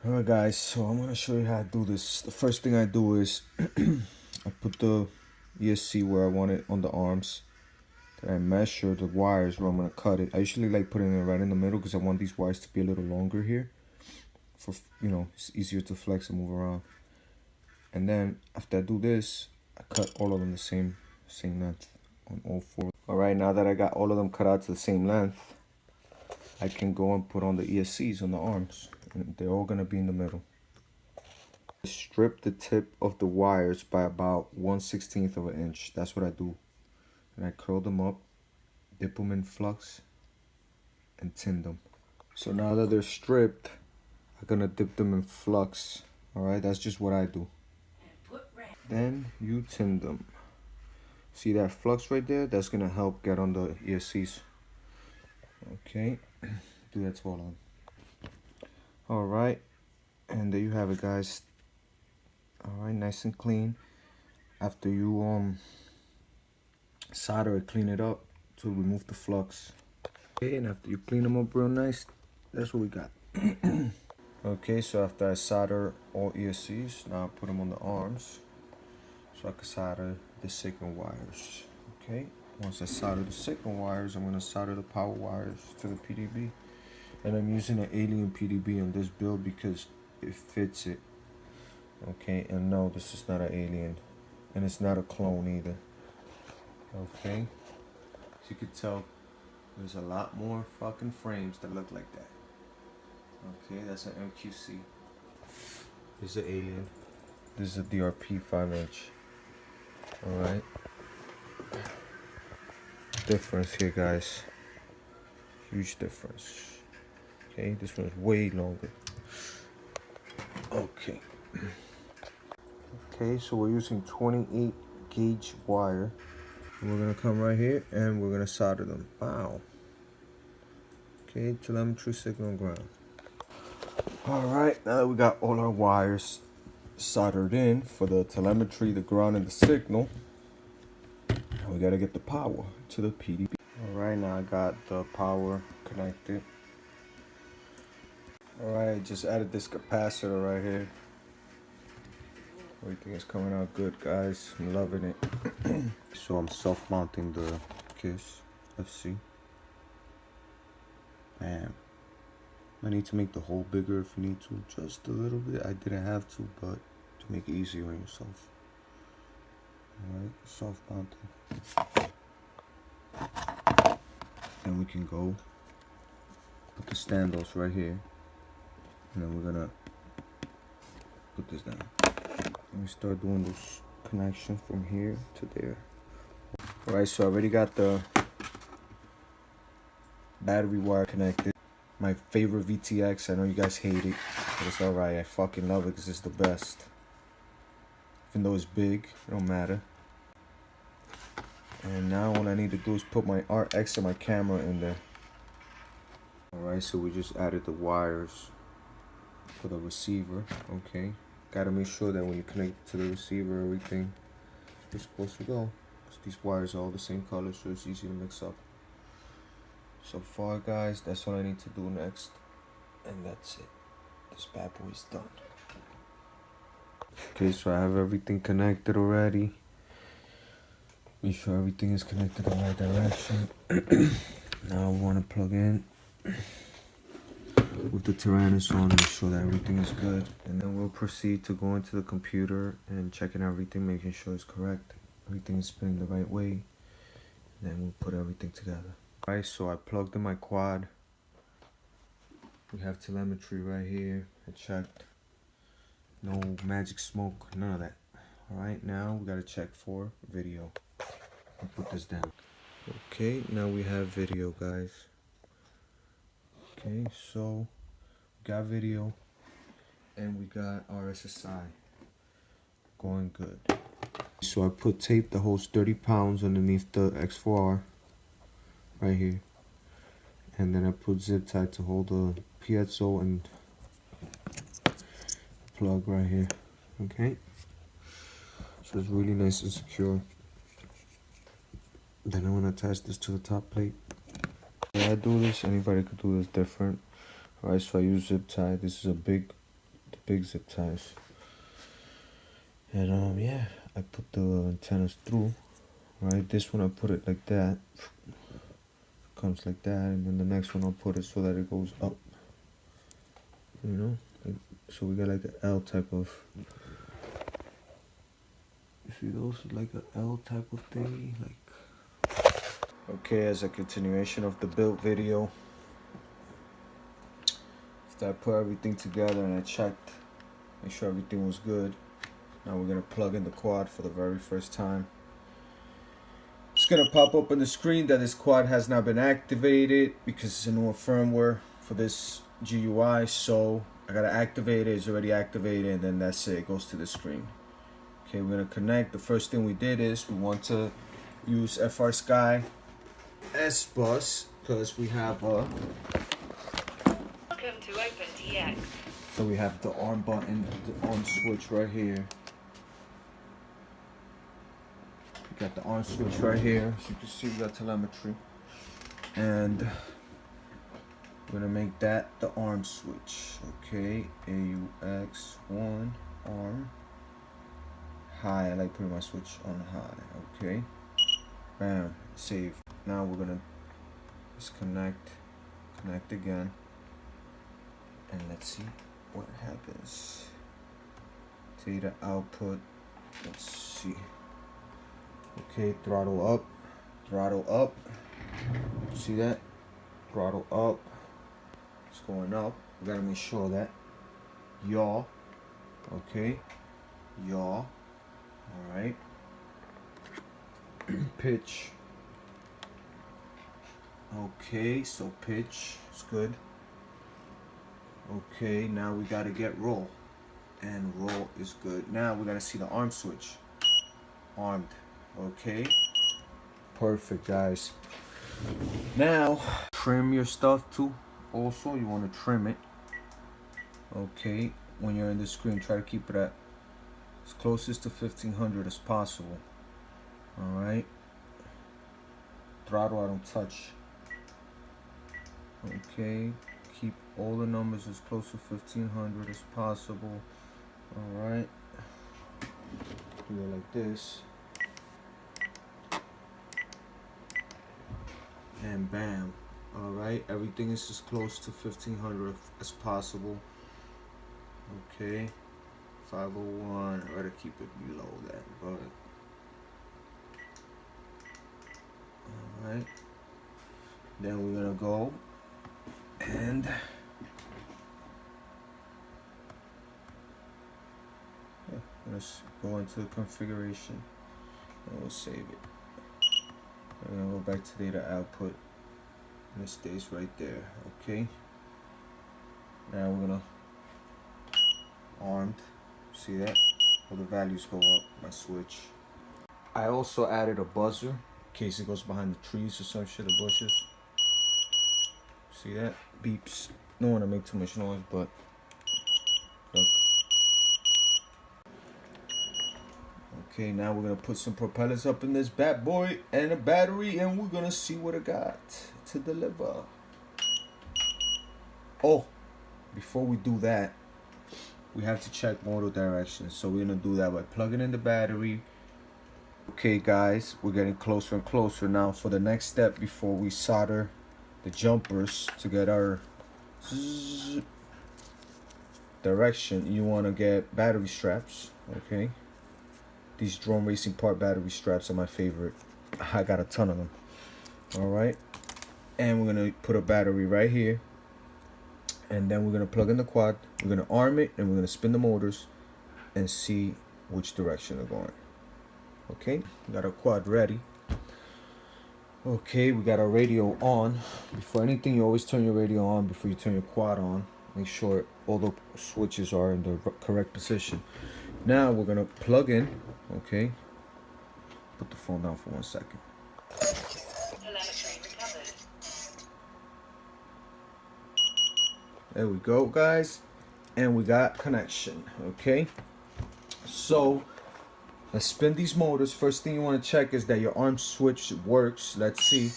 Alright guys, so I'm gonna show you how to do this. The first thing I do is I put the ESC where I want it on the arms. Then I measure the wires where I'm gonna cut it. I usually like putting it right in the middle because I want these wires to be a little longer here. For, it's easier to flex and move around. And then after I do this, I cut all of them the same length on all four. Alright, now that I got all of them cut out to the same length, I can go and put on the ESCs on the arms. And they're all gonna be in the middle. Strip the tip of the wires by about 1/16 of an inch. That's what I do. And I curl them up, dip them in flux, and tin them. So now that they're stripped, I'm gonna dip them in flux. Alright, that's just what I do. Then you tin them. See that flux right there? That's gonna help get on the ESCs. Okay, do that to all of them. Alright, and there you have it, guys. Alright, nice and clean. After you solder it, clean it up to remove the flux. Okay, and after you clean them up real nice, that's what we got. Okay, so after I solder all ESCs, now I put them on the arms so I can solder the signal wires. Okay, once I solder the signal wires, I'm gonna solder the power wires to the PDB. And I'm using an Alien PDB on this build because it fits it. Okay, and no, this is not an Alien, and it's not a clone either. Okay, as you can tell, there's a lot more fucking frames that look like that. Okay, that's an MQC. This is an Alien. This is a DRP 5-inch. Alright. Difference here, guys. Huge difference. Okay, this one's way longer. Okay. Okay, so we're using 28 gauge wire. And we're gonna come right here and we're gonna solder them. Wow. Okay, telemetry, signal, ground. Alright, now that we got all our wires soldered in for the telemetry, the ground, and the signal, now we gotta get the power to the PDB. Alright, now I got the power connected. Alright, just added this capacitor right here. Everything is coming out good, guys. I'm loving it. So I'm self-mounting the KISS FC. Bam. I need to make the hole bigger if you need to, just a little bit. I didn't have to, but to make it easier on yourself. Alright, self-mounting. Then we can go put the standoffs right here. And then we're gonna put this down. And we start doing this connection from here to there. Alright, so I already got the battery wire connected. My favorite VTX. I know you guys hate it, but it's alright. I fucking love it because it's the best. Even though it's big, it don't matter. And now all I need to do is put my RX and my camera in there. Alright, so we just added the wires for the receiver. Okay, gotta make sure that when you connect to the receiver, everything is supposed to go. Because these wires are all the same color, so it's easy to mix up. So far, guys, that's all I need to do next. And that's it. This bad boy is done. Okay, so I have everything connected already. Make sure everything is connected in the right direction. Now I want to plug in with the Taranis on, make sure that everything is good. And then we'll proceed to go into the computer and checking everything, making sure it's correct. Everything is spinning the right way. And then we'll put everything together. Alright, so I plugged in my quad. We have telemetry right here. I checked. No magic smoke, none of that. Alright, now we gotta check for video. I'll put this down. Okay, now we have video, guys. Okay, so we got video and we got RSSI. Going good. So I put tape that holds 30 pounds underneath the X4R right here. And then I put zip tie to hold the piezo and plug right here. Okay, so it's really nice and secure. Then I'm gonna attach this to the top plate. Yeah, I do this, anybody could do this different. Alright, so I use zip tie. This is a big big zip ties. And yeah, I put the antennas through. Right, this one I put it like that, comes like that, and then the next one I'll put it so that it goes up. You know, like, so we got like an L type of. You see those, like an L type of thingy, like. Okay, as a continuation of the build video, after I put everything together and I checked, make sure everything was good. Now we're gonna plug in the quad for the very first time. It's gonna pop up on the screen that this quad has not been activated because it's a newer firmware for this GUI. So I gotta activate it. It's already activated, and then that's it. It goes to the screen. Okay, we're gonna connect. The first thing we did is we want to use FrSky S bus because we have Welcome to OpenTX. so we have the arm button, the on switch right here. We got the on switch right here. As you can see, we got telemetry, and we're gonna make that the arm switch. Okay, AUX1 arm high. I like putting my switch on high. Okay, bam, save. Now we're gonna disconnect, connect again, and let's see what happens. Data output. Let's see. Okay, throttle up, throttle up. See that? Throttle up. It's going up. We gotta make sure that yaw. Okay, yaw. All right. Pitch. Okay, so pitch is good. Okay, now we gotta get roll, and roll is good. Now we gotta see the arm switch. Armed. Okay, perfect, guys. Now trim your stuff too. Also, you want to trim it. Okay, when you're in the screen, try to keep it at as closest to 1500 as possible. All right. Throttle I don't touch. Okay, keep all the numbers as close to 1500 as possible. All right. Do it like this. And bam. All right, everything is as close to 1500 as possible. Okay, 501. I gotta keep it below that, but all right. Then we're gonna go and let's go into configuration and we'll save it. I'm gonna go back to data output, and it stays right there. Okay. Now we're gonna armed. See that? All the values go up. My switch. I also added a buzzer in case it goes behind the trees or some shit, the bushes. See that? Beeps. Don't want to make too much noise, but look. Okay, now we're gonna put some propellers up in this bad boy and a battery, and we're gonna see what it got to deliver. Oh, before we do that, we have to check motor direction. So we're gonna do that by plugging in the battery. Okay guys, we're getting closer and closer now for the next step before we solder the jumpers to get our direction. You want to get battery straps. Okay, these Drone Racing Part battery straps are my favorite. I got a ton of them. All right, and we're gonna put a battery right here, and then we're gonna plug in the quad. We're gonna arm it, and we're gonna spin the motors and see which direction they're going. Okay, we got our quad ready. Okay, we got our radio on. Before anything, you always turn your radio on before you turn your quad on. Make sure all the switches are in the correct position. Now we're gonna plug in. Okay, put the phone down for 1 second. Telemetry recovered. There we go, guys, and we got connection. Okay, so let's spin these motors. First thing you want to check is that your arm switch works. Let's see.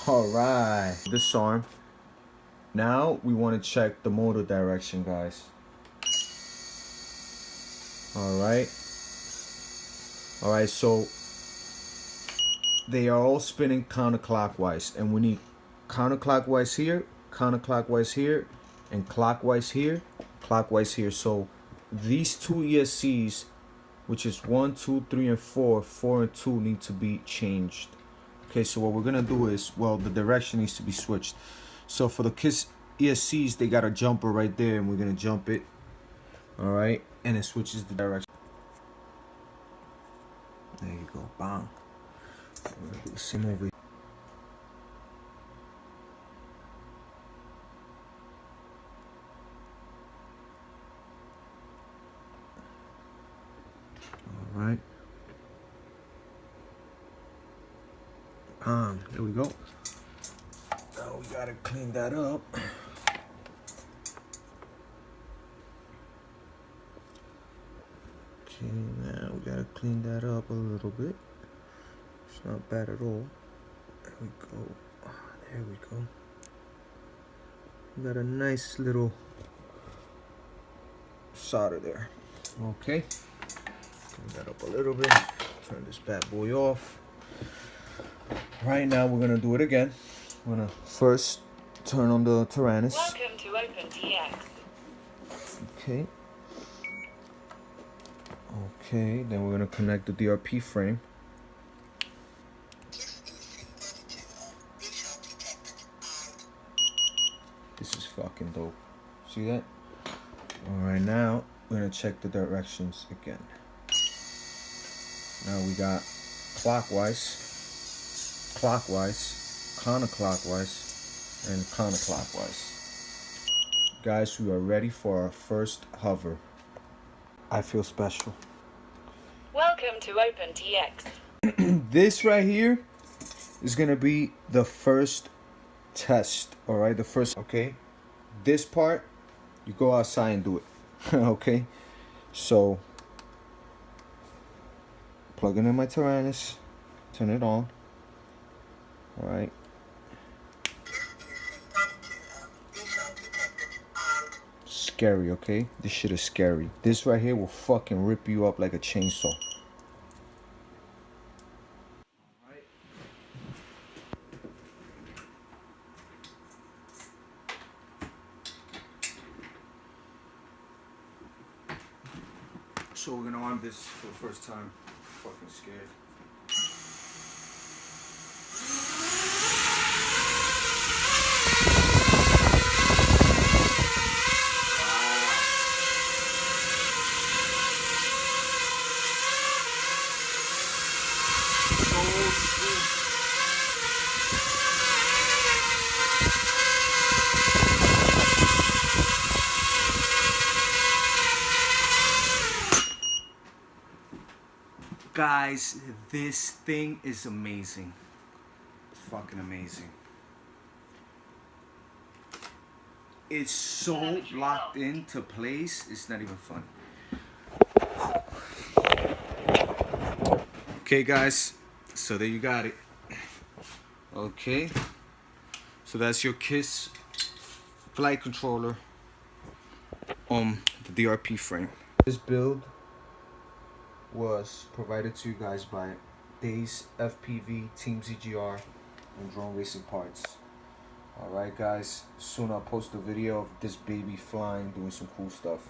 All right, disarm. Now we want to check the motor direction, guys. All right. All right, so they are all spinning counterclockwise, and we need counterclockwise here, and clockwise here. So these two ESCs, which is 1, 2, 3, and 4, 4 and 2 need to be changed. Okay, so what we're gonna do is, well, the direction needs to be switched. So for the KISS ESCs, they got a jumper right there, and we're gonna jump it. All right, and it switches the direction. There you go, bang. We're gonna do the same over here. All right. There we go. Now we gotta clean that up. Okay, now we gotta clean that up a little bit. It's not bad at all. There we go. There we go. We got a nice little solder there. Okay. Clean that up a little bit. Turn this bad boy off. Right now we're gonna do it again. We're gonna first turn on the Taranis. Welcome to OpenTX. Okay. Okay, then we're gonna connect the DRP frame. This is fucking dope. See that? Alright, now we're gonna check the directions again. Now we got clockwise, counterclockwise, and counterclockwise. Guys, we are ready for our first hover. I feel special. Welcome to OpenTX. This right here is gonna be the first test, all right? The first, okay? This part, you go outside and do it, okay? So, plug in my Taranis, turn it on, all right? Scary, okay? This shit is scary. This right here will fucking rip you up like a chainsaw. So we're gonna arm this for the first time. Fucking scared. Guys, this thing is amazing. It's fucking amazing. It's so locked into place, it's not even funny. Okay, guys, so there you got it. Okay, so that's your KISS flight controller on the DRP frame. This build was provided to you guys by Days FPV, Team ZGR, and Drone Racing Parts. Alright guys, soon I'll post a video of this baby flying, doing some cool stuff.